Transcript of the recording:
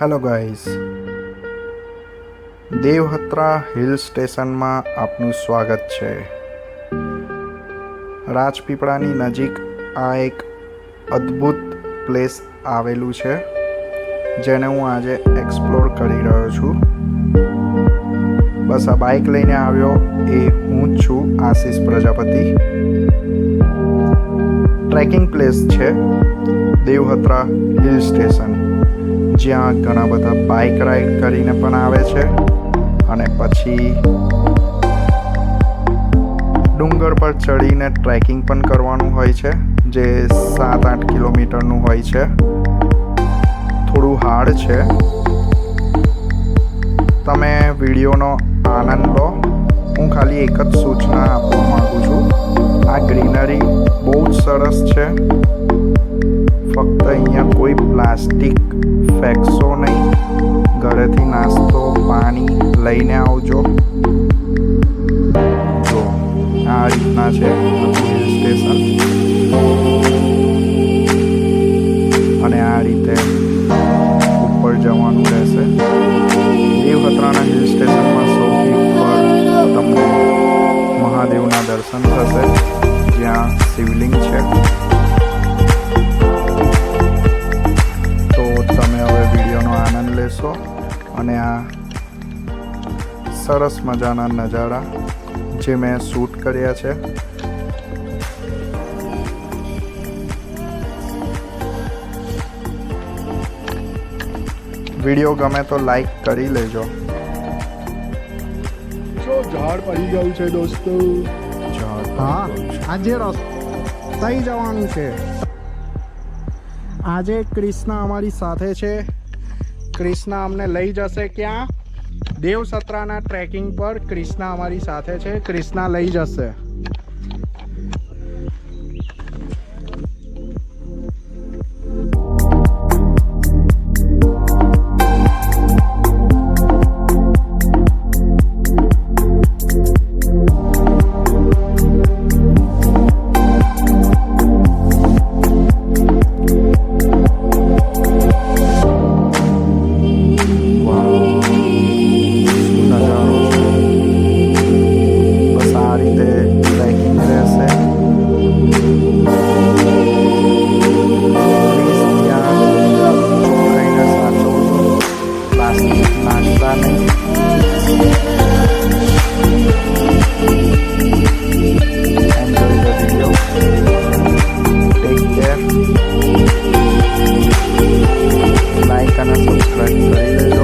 Hello guys, દેવહત્રા hill સ્ટેશનમાં આપનું સ્વાગત છે. રાજપીપળાની નજીક આ એક અદ્ભુત પ્લેસ આવેલું છે, જેને હું આજે એક્સપ્લોર કરી રહ્યો છું. બસ આ બાઇક લઈને આવ્યો એ હું જ છું, આશીષ પ્રજાપતિ. ટ્રેકિંગ પ્લેસ છે દેવહત્રા હિલ સ્ટેશન, જ્યાં ઘણા બધા બાઇક રાઈડ કરીને પણ આવે છે અને પછી ડુંગર પર ચડીને ટ્રેકિંગ પણ કરવાનું હોય છે, જે 7-8 કિલોમીટરનું હોય છે. થોડું હાર્ડ છે. તમે વિડીયોનો આનંદ લો. હું ખાલી એક જ સૂચના આપવા માગું છું, આ ગ્રીનરી બહુ જ સરસ છે. ફક્ત અહીંયા કોઈ પ્લાસ્ટિક ફેંકશો નહીં. ઘરેથી નાસ્તો પાણી લઈને આવજો. જો આ રીતના છે હિલ સ્ટેશન, અને આ રીતે ઉપર જવાનું રહેશે. દેવહત્રાના હિલ સ્ટેશનમાં સૌથી ઉપર તમને મહાદેવના દર્શન થશે, જ્યાં શિવલિંગ છે. અને આ સરસ મજાના નજારા જે મેં શૂટ કર્યા છે. વિડીયો ગમે તો લાઈક કરી લેજો. ઝાડ પડી ગયું છે દોસ્તો. હા, આજે રસ્તા જવાનું છે. આજે કૃષ્ણા અમારી સાથે છે. કૃષ્ણા અમને લઈ જશે ક્યાં? દેવસત્રાના ટ્રેકિંગ પર કૃષ્ણા અમારી સાથે છે. કૃષ્ણા લઈ જશે. લાઈક અને સબસ્ક્રાઈબ કરી લેજો.